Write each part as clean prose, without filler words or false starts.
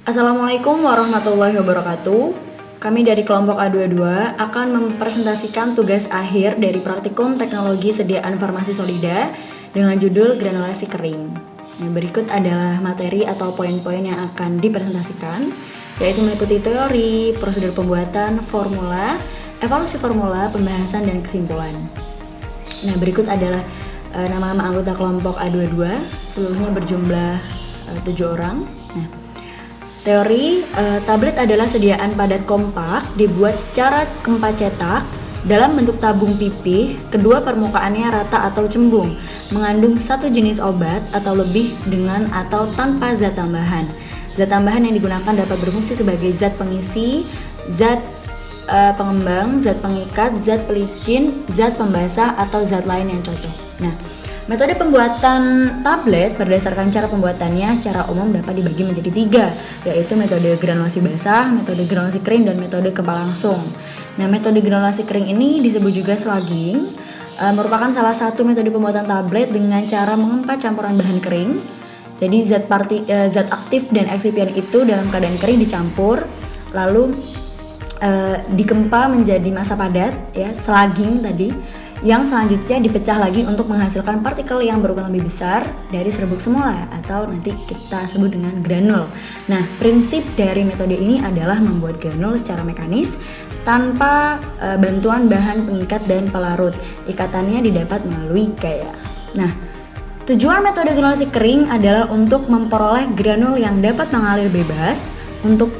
Assalamualaikum warahmatullahi wabarakatuh. Kami dari kelompok A22 akan mempresentasikan tugas akhir dari praktikum teknologi sediaan farmasi solida dengan judul granulasi kering. Nah, berikut adalah materi atau poin-poin yang akan dipresentasikan, yaitu meliputi teori, prosedur pembuatan, formula, evaluasi formula, pembahasan, dan kesimpulan. Nah, berikut adalah nama-nama anggota kelompok A22, seluruhnya berjumlah 7 orang. Nah, teori, tablet adalah sediaan padat kompak dibuat secara keempat cetak dalam bentuk tabung pipih, kedua permukaannya rata atau cembung, mengandung satu jenis obat atau lebih dengan atau tanpa zat tambahan. Zat tambahan yang digunakan dapat berfungsi sebagai zat pengisi, zat pengembang, zat pengikat, zat pelicin, zat pembasah, atau zat lain yang cocok. Nah, metode pembuatan tablet berdasarkan cara pembuatannya secara umum dapat dibagi menjadi 3, yaitu metode granulasi basah, metode granulasi kering, dan metode kempal langsung. Nah, metode granulasi kering ini disebut juga slugging, merupakan salah satu metode pembuatan tablet dengan cara mengempat campuran bahan kering. Jadi zat aktif dan eksipien itu dalam keadaan kering dicampur, lalu dikempa menjadi massa padat, ya, slugging tadi, yang selanjutnya dipecah lagi untuk menghasilkan partikel yang berukuran lebih besar dari serbuk semula atau nanti kita sebut dengan granul. Nah, prinsip dari metode ini adalah membuat granul secara mekanis tanpa bantuan bahan pengikat dan pelarut. Ikatannya didapat melalui kayak. Nah, tujuan metode granulasi kering adalah untuk memperoleh granul yang dapat mengalir bebas untuk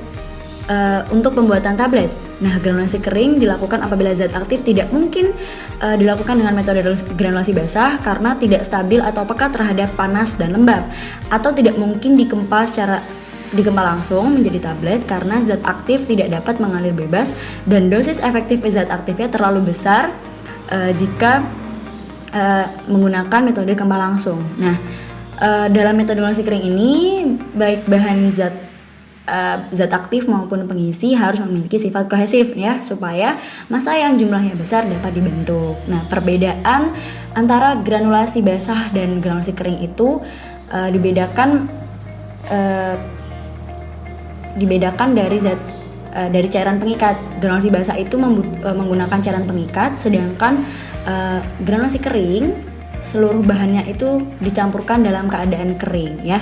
pembuatan tablet. Nah, granulasi kering dilakukan apabila zat aktif tidak mungkin dilakukan dengan metode granulasi basah karena tidak stabil atau peka terhadap panas dan lembab, atau tidak mungkin dikempa langsung menjadi tablet karena zat aktif tidak dapat mengalir bebas dan dosis efektif zat aktifnya terlalu besar jika menggunakan metode kempal langsung. Nah, dalam metode granulasi kering ini baik bahan zat aktif maupun pengisi harus memiliki sifat kohesif, ya, supaya massa yang jumlahnya besar dapat dibentuk. Nah, perbedaan antara granulasi basah dan granulasi kering itu dibedakan dari cairan pengikat. Granulasi basah itu menggunakan cairan pengikat, sedangkan granulasi kering seluruh bahannya itu dicampurkan dalam keadaan kering, ya.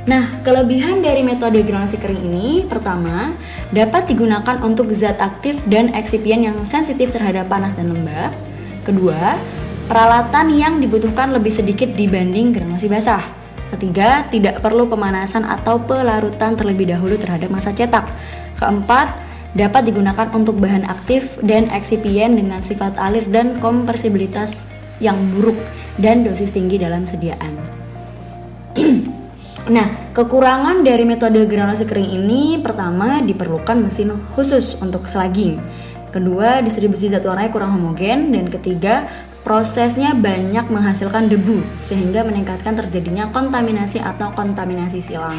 Nah, kelebihan dari metode granulasi kering ini, pertama, dapat digunakan untuk zat aktif dan eksipien yang sensitif terhadap panas dan lembab. Kedua, peralatan yang dibutuhkan lebih sedikit dibanding granulasi basah. Ketiga, tidak perlu pemanasan atau pelarutan terlebih dahulu terhadap massa cetak. Keempat, dapat digunakan untuk bahan aktif dan eksipien dengan sifat alir dan kompresibilitas yang buruk dan dosis tinggi dalam sediaan. Nah, kekurangan dari metode granulasi kering ini, pertama, diperlukan mesin khusus untuk slugging. Kedua, distribusi zat warnanya kurang homogen. Dan ketiga, prosesnya banyak menghasilkan debu sehingga meningkatkan terjadinya kontaminasi atau kontaminasi silang.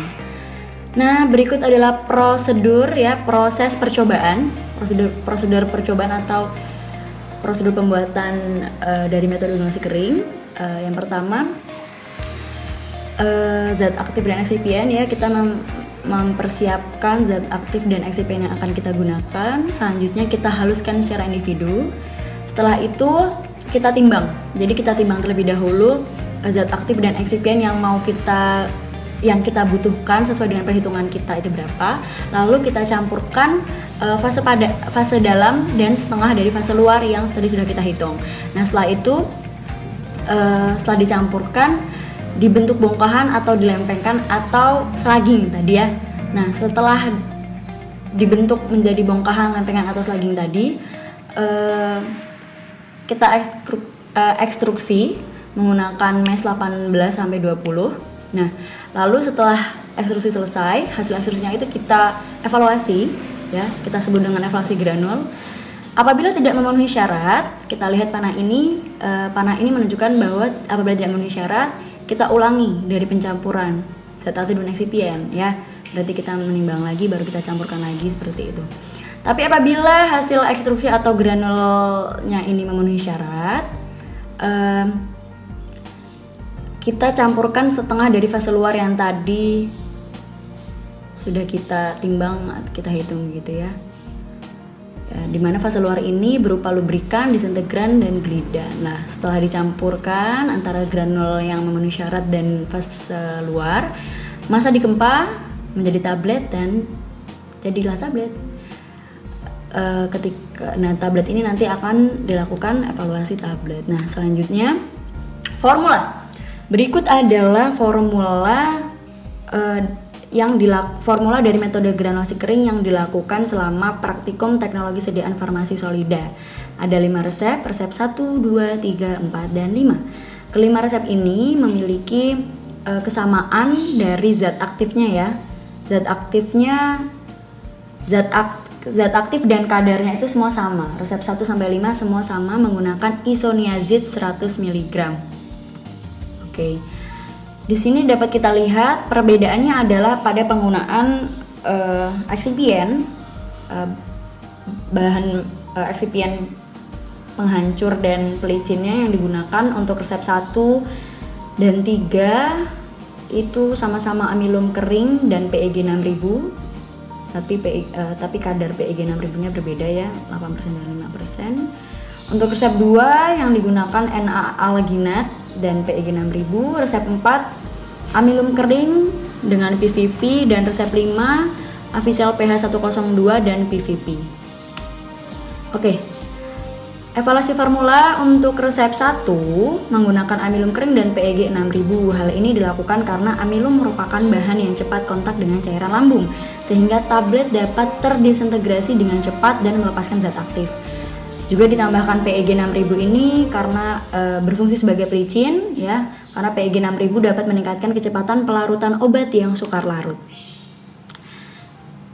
Nah, berikut adalah prosedur, ya, proses percobaan, prosedur percobaan atau prosedur pembuatan dari metode granulasi kering. Yang pertama, zat aktif dan eksipien, ya, kita mempersiapkan zat aktif dan eksipien yang akan kita gunakan. Selanjutnya kita haluskan secara individu. Setelah itu kita timbang. Jadi kita timbang terlebih dahulu zat aktif dan eksipien yang kita butuhkan sesuai dengan perhitungan kita itu berapa. Lalu kita campurkan fase dalam dan setengah dari fase luar yang tadi sudah kita hitung. Nah, setelah itu setelah dicampurkan, dibentuk bongkahan atau dilempengkan atau slugging tadi, ya. Nah, setelah dibentuk menjadi bongkahan, lempengan atau slugging tadi, kita ekstruksi menggunakan mes 18-20. Nah, lalu setelah ekstruksi selesai, hasil ekstruksinya itu kita evaluasi, ya, kita sebut dengan evaluasi granul. Apabila tidak memenuhi syarat, kita lihat panah ini menunjukkan bahwa apabila tidak memenuhi syarat, kita ulangi dari pencampuran zat aktif dan eksipien, ya. Berarti kita menimbang lagi, baru kita campurkan lagi, seperti itu. Tapi apabila hasil ekstruksi atau granulnya ini memenuhi syarat, kita campurkan setengah dari fase luar yang tadi sudah kita timbang, kita hitung gitu ya. Di mana fase luar ini berupa lubrikan, disintegran, dan glida. Nah, setelah dicampurkan antara granul yang memenuhi syarat dan fase luar, massa dikempa menjadi tablet dan jadilah tablet. Tablet ini nanti akan dilakukan evaluasi tablet. Nah, selanjutnya formula. Berikut adalah formula formula dari metode granulasi kering yang dilakukan selama praktikum teknologi sediaan farmasi solida. Ada 5 resep, resep 1, 2, 3, 4, dan 5. Kelima resep ini memiliki kesamaan dari zat aktifnya ya. Zat aktif dan kadarnya itu semua sama. Resep 1 sampai 5 semua sama menggunakan isoniazid 100 mg. Oke. Di sini dapat kita lihat perbedaannya adalah pada penggunaan eksipien, bahan eksipien penghancur dan pelicinnya yang digunakan untuk resep 1 dan 3 itu sama-sama amilum kering dan PEG 6000, tapi kadar PEG 6000-nya berbeda ya, 8% dan 5%. Untuk resep 2 yang digunakan NA-alginat dan PEG 6000, resep 4 amilum kering dengan PVP, dan resep 5 Avisel pH 102 dan PVP. Oke. Evaluasi formula untuk resep 1 menggunakan amilum kering dan PEG 6000. Hal ini dilakukan karena amilum merupakan bahan yang cepat kontak dengan cairan lambung, sehingga tablet dapat terdisintegrasi dengan cepat dan melepaskan zat aktif. Juga ditambahkan PEG 6000 ini karena berfungsi sebagai pelicin ya, karena PEG 6000 dapat meningkatkan kecepatan pelarutan obat yang sukar larut.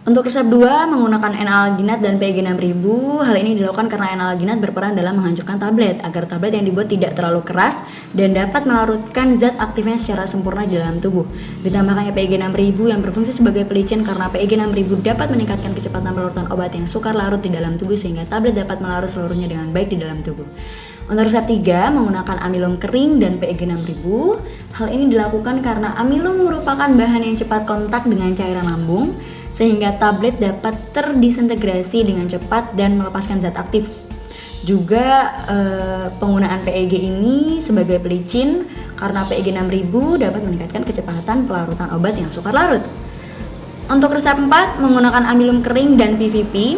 Untuk resep 2 menggunakan N-alginat dan PEG 6000, hal ini dilakukan karena N-alginat berperan dalam menghancurkan tablet agar tablet yang dibuat tidak terlalu keras dan dapat melarutkan zat aktifnya secara sempurna di dalam tubuh. Ditambahkannya PEG 6000 yang berfungsi sebagai pelicin karena PEG 6000 dapat meningkatkan kecepatan pelarutan obat yang sukar larut di dalam tubuh sehingga tablet dapat melarut seluruhnya dengan baik di dalam tubuh. Untuk resep 3 menggunakan amilum kering dan PEG 6000, hal ini dilakukan karena amilum merupakan bahan yang cepat kontak dengan cairan lambung, sehingga tablet dapat terdisintegrasi dengan cepat dan melepaskan zat aktif. Juga penggunaan PEG ini sebagai pelicin karena PEG 6000 dapat meningkatkan kecepatan pelarutan obat yang sukar larut. Untuk resep 4 menggunakan amilum kering dan PVP,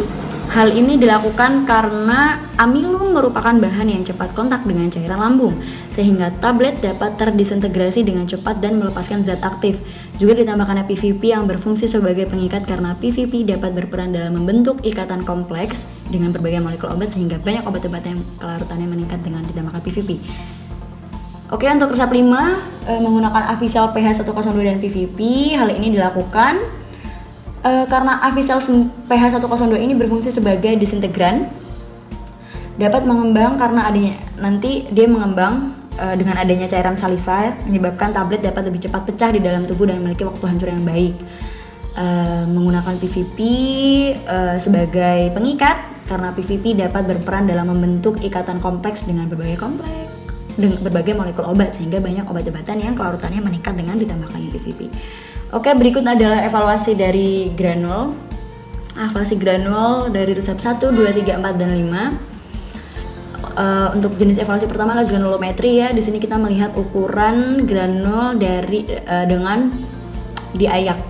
hal ini dilakukan karena amilum merupakan bahan yang cepat kontak dengan cairan lambung, sehingga tablet dapat terdisintegrasi dengan cepat dan melepaskan zat aktif. Juga ditambahkannya PVP yang berfungsi sebagai pengikat karena PVP dapat berperan dalam membentuk ikatan kompleks dengan berbagai molekul obat sehingga banyak obat-obat yang kelarutannya meningkat dengan ditambahkan PVP. Oke, untuk resep 5 menggunakan Avisel pH 102 dan PVP, hal ini dilakukan karena Avisel pH 102 ini berfungsi sebagai disintegran, dapat mengembang karena dia mengembang dengan adanya cairan saliva, menyebabkan tablet dapat lebih cepat pecah di dalam tubuh dan memiliki waktu hancur yang baik. Menggunakan PVP sebagai pengikat karena PVP dapat berperan dalam membentuk ikatan kompleks dengan berbagai molekul obat sehingga banyak obat-obatan yang kelarutannya meningkat dengan ditambahkannya PVP. Oke, berikut adalah evaluasi dari granul. Evaluasi granul dari resep 1, 2, 3, 4, dan 5. Untuk jenis evaluasi pertama adalah granulometri ya. Di sini kita melihat ukuran granul dengan diayak.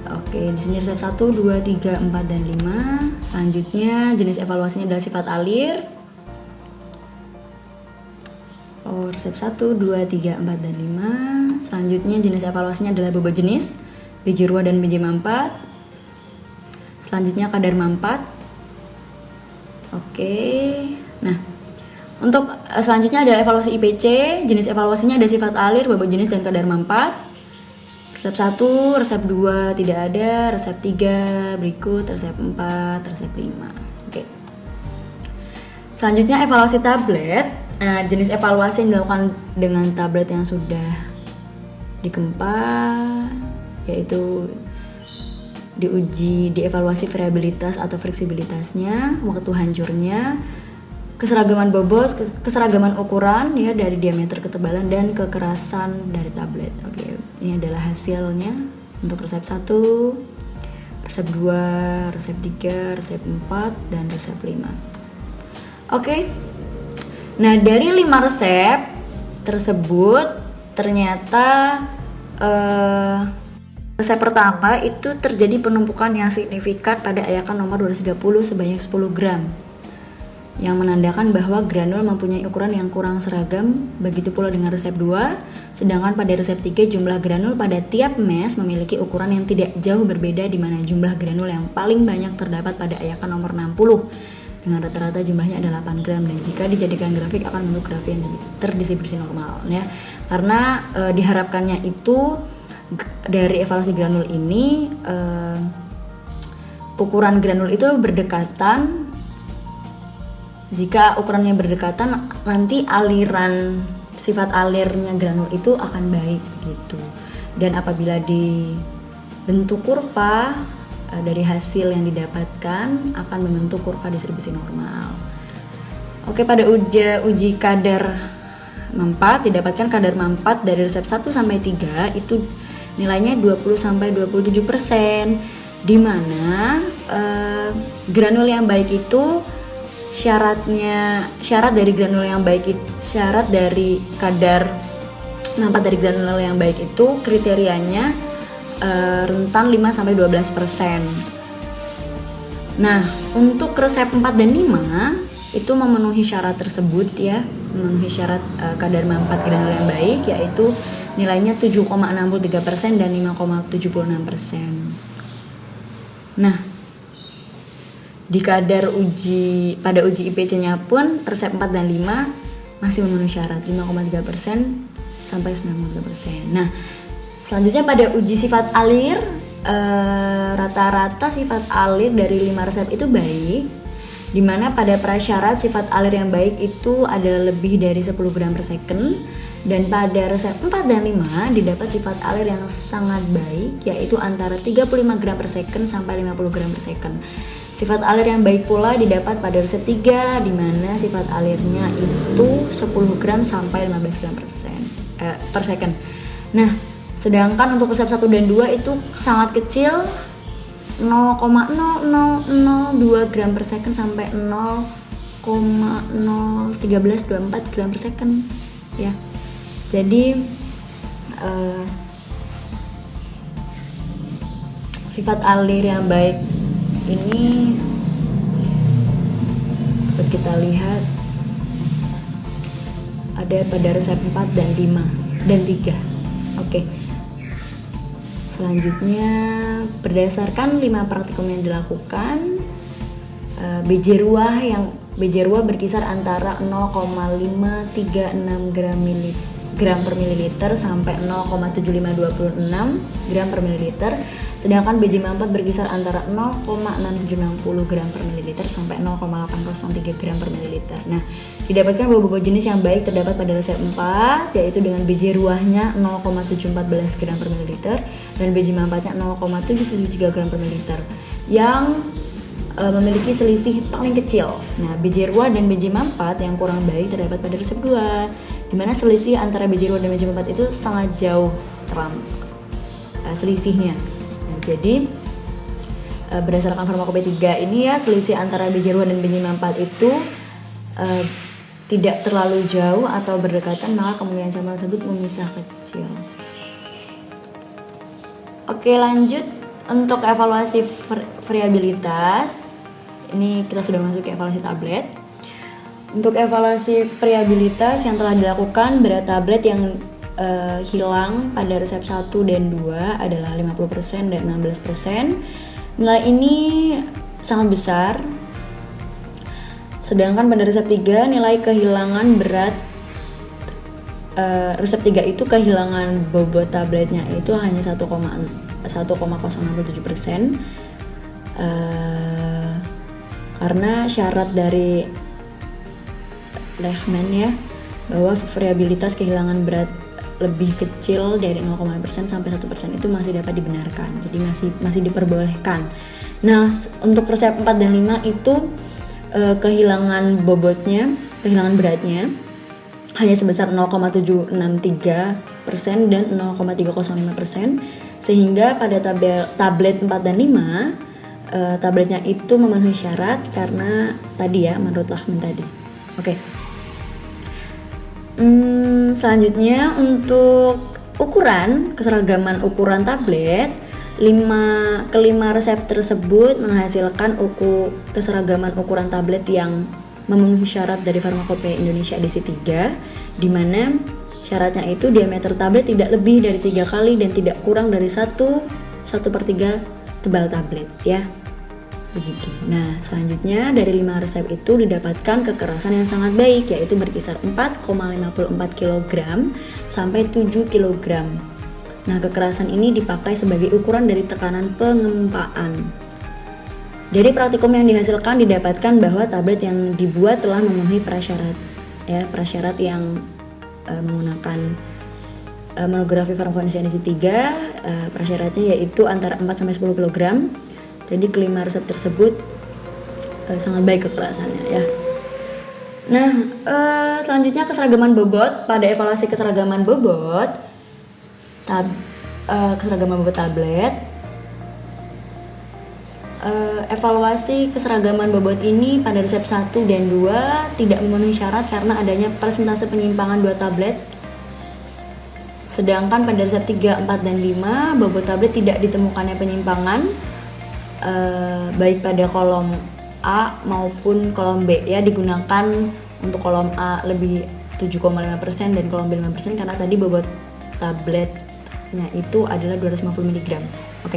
Oke, di sini resep 1, 2, 3, 4, dan 5. Selanjutnya jenis evaluasinya adalah sifat alir. Resep 1, 2, 3, 4, dan 5. Selanjutnya jenis evaluasinya adalah bobot jenis, biji ruah dan biji mampat. Selanjutnya kadar mampat. Oke, nah untuk selanjutnya ada evaluasi IPC. Jenis evaluasinya ada sifat alir, bobot jenis, dan kadar mampat. Resep 1, resep 2 tidak ada, resep 3 berikut, resep 4, resep 5. Oke. Selanjutnya evaluasi tablet. Jenis evaluasi yang dilakukan dengan tablet yang sudah dikempa, yaitu dievaluasi variabilitas atau fleksibilitasnya, waktu hancurnya, keseragaman bobot, keseragaman ukuran ya dari diameter, ketebalan, dan kekerasan dari tablet. Oke, ini adalah hasilnya. Untuk resep 1, resep 2, resep 3, resep 4, dan resep 5. Oke. Nah, dari 5 resep tersebut ternyata resep pertama itu terjadi penumpukan yang signifikan pada ayakan nomor 230 sebanyak 10 gram, yang menandakan bahwa granul mempunyai ukuran yang kurang seragam. Begitu pula dengan resep 2, sedangkan pada resep 3 jumlah granul pada tiap mes memiliki ukuran yang tidak jauh berbeda, di mana jumlah granul yang paling banyak terdapat pada ayakan nomor 60 dengan rata-rata jumlahnya ada 8 gram, dan jika dijadikan grafik akan membentuk grafik yang terdistribusi normal ya. Karena diharapkannya itu dari evaluasi granul ini ukuran granul itu berdekatan. Jika ukurannya berdekatan, nanti aliran sifat alirnya granul itu akan baik gitu. Dan apabila dibentuk kurva dari hasil yang didapatkan akan membentuk kurva distribusi normal. Oke, pada uji kadar mempat didapatkan kadar mempat dari resep 1 sampai 3 itu nilainya 20-27%, di mana granul yang baik itu syarat dari granul yang baik itu, syarat dari kadar mempat dari granul yang baik itu kriterianya rentan 5-12%. Nah, untuk resep 4 dan 5 itu memenuhi syarat tersebut ya, memenuhi syarat kadar mempat granul yang baik, yaitu nilainya 7,63% dan 5,76%. Nah, di kadar pada uji IPC-nya pun resep 4 dan 5 masih memenuhi syarat 5,3% sampai 9,3%. Nah, selanjutnya pada uji sifat alir, rata-rata sifat alir dari 5 resep itu baik, di mana pada prasyarat sifat alir yang baik itu adalah lebih dari 10 gram per second, dan pada resep 4 dan 5 didapat sifat alir yang sangat baik, yaitu antara 35 gram per second sampai 50 gram per second. Sifat alir yang baik pula didapat pada resep 3, di mana sifat alirnya itu 10 gram sampai 15 gram per second. Nah, sedangkan untuk resep 1 dan 2 itu sangat kecil, 0,0002 gram per second sampai 0,01324 gram per second ya. Jadi sifat alir yang baik ini dapat kita lihat ada pada resep 4 dan 5 dan 3. Oke. Selanjutnya, berdasarkan 5 praktikum yang dilakukan, BJ ruah berkisar antara 0,536 gram per mililiter sampai 0,7526 gram per mililiter, sedangkan BJ mampat berkisar antara 0,6760 gram per mililiter sampai 0,803 gram per mililiter. Nah, didapatkan beberapa jenis yang baik terdapat pada resep 4, yaitu dengan BJ ruahnya 0,714 gram per mililiter dan BJ mampatnya 0,773 gram per mililiter yang memiliki selisih paling kecil. Nah, BJ ruah dan BJ mampat yang kurang baik terdapat pada resep 2, di mana selisih antara BJ ruah dan BJ mampat itu sangat jauh selisihnya. Nah, jadi berdasarkan farmakope 3 ini ya, selisih antara BJ ruah dan BJ mampat itu tidak terlalu jauh atau berdekatan, maka kemungkinan campuran tersebut memisah kecil. Oke, lanjut untuk evaluasi variabilitas. Ini kita sudah masuk ke evaluasi tablet. Untuk evaluasi variabilitas yang telah dilakukan, berat tablet yang hilang pada resep 1 dan 2 adalah 50% dan 16%. Nilai ini sangat besar. Sedangkan pada resep 3 nilai kehilangan berat resep 3 itu kehilangan bobot tabletnya itu hanya 1,067%. Karena syarat dari Lehman ya, bahwa variabilitas kehilangan berat lebih kecil dari 0,5% sampai 1% itu masih dapat dibenarkan. Jadi masih diperbolehkan. Nah, untuk resep 4 dan 5 itu kehilangan bobotnya, kehilangan beratnya hanya sebesar 0,763% dan 0,305%, sehingga pada tablet 4 dan 5 tabletnya itu memenuhi syarat karena tadi ya, menurut Lahman tadi. Oke. Selanjutnya untuk keseragaman ukuran tablet, kelima resep tersebut menghasilkan keseragaman ukuran tablet yang memenuhi syarat dari Farmakopeia Indonesia edisi 3, di mana syaratnya itu diameter tablet tidak lebih dari 3 kali dan tidak kurang dari 1/3 tebal tablet ya. Begitu. Nah, selanjutnya dari 5 resep itu didapatkan kekerasan yang sangat baik, yaitu berkisar 4,54 kg sampai 7 kg. Nah, kekerasan ini dipakai sebagai ukuran dari tekanan pengempaan. Dari praktikum yang dihasilkan didapatkan bahwa tablet yang dibuat telah memenuhi prasyarat yang menggunakan monografi farmakokinesa edisi 3. Prasyaratnya yaitu antara 4-10 kg. Jadi kelima resep tersebut sangat baik kekerasannya ya. Nah, selanjutnya keseragaman bobot. Pada evaluasi keseragaman bobot tablet, evaluasi keseragaman bobot ini pada resep 1 dan 2 tidak memenuhi syarat karena adanya persentase penyimpangan 2 tablet. Sedangkan pada resep 3, 4, dan 5 bobot tablet tidak ditemukannya penyimpangan baik pada kolom A maupun kolom B ya. Digunakan untuk kolom A lebih 7,5% dan kolom B 5% karena tadi bobot tabletnya itu adalah 250 mg. Oke.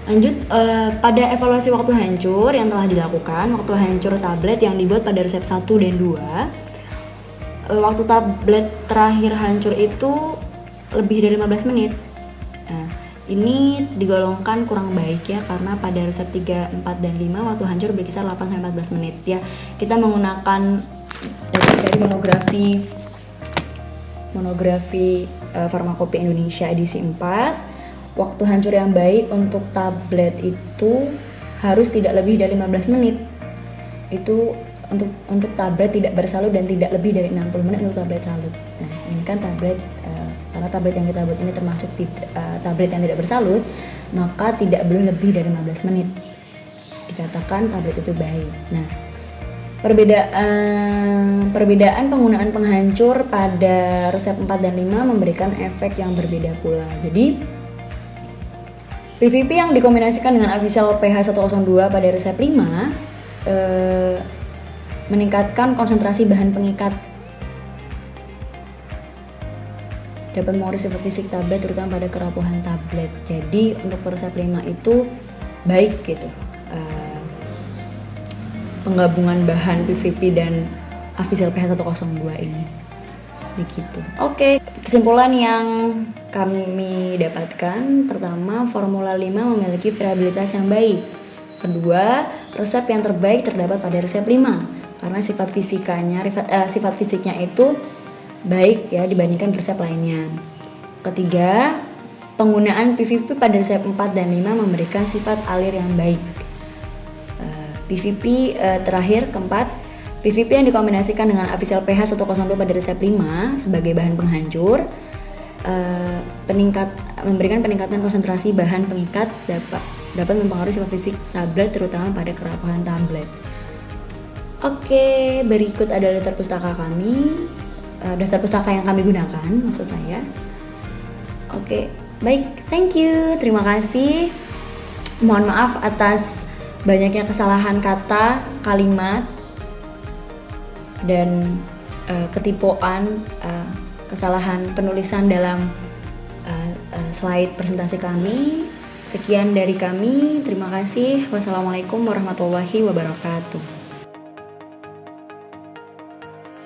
Lanjut, pada evaluasi waktu hancur yang telah dilakukan, waktu hancur tablet yang dibuat pada resep 1 dan 2, waktu tablet terakhir hancur itu lebih dari 15 menit. Nah, ini digolongkan kurang baik ya, karena pada resep 3, 4, dan 5 waktu hancur berkisar 8-14 menit ya. Kita menggunakan data dari monografi Farmakopeia Indonesia edisi 4. Waktu hancur yang baik untuk tablet itu harus tidak lebih dari 15 menit. Itu untuk tablet tidak bersalut dan tidak lebih dari 60 menit untuk tablet salut. Nah, ini kan tablet karena tablet yang kita buat ini termasuk tablet yang tidak bersalut, maka tidak boleh lebih dari 15 menit. Dikatakan tablet itu baik. Nah, perbedaan penggunaan penghancur pada resep 4 dan 5 memberikan efek yang berbeda pula. Jadi PVP yang dikombinasikan dengan avisal pH 102 pada resep 5 meningkatkan konsentrasi bahan pengikat, dapat mengurangi sifat fisik tablet terutama pada kerapuhan tablet. Jadi untuk resep 5 itu baik gitu, penggabungan bahan PVP dan avisal pH 102 ini. Begitu. Oke, kesimpulan yang kami dapatkan, pertama, Formula 5 memiliki variabilitas yang baik. Kedua, resep yang terbaik terdapat pada resep 5 karena sifat fisiknya itu baik ya dibandingkan resep lainnya. Ketiga, penggunaan PVP pada resep 4 dan 5 memberikan sifat alir yang baik. PVP terakhir, keempat, PVP yang dikombinasikan dengan avisal pH 102 pada resep 5 sebagai bahan penghancur memberikan peningkatan konsentrasi bahan pengikat, dapat mempengaruhi sifat fisik tablet terutama pada kerapuhan tablet. Oke, berikut adalah daftar pustaka kami, daftar pustaka yang kami gunakan maksud saya. Oke, baik, thank you, terima kasih. Mohon maaf atas banyaknya kesalahan kata, kalimat, dan ketipuan, kesalahan penulisan dalam slide presentasi kami. Sekian dari kami, terima kasih. Wassalamualaikum warahmatullahi wabarakatuh.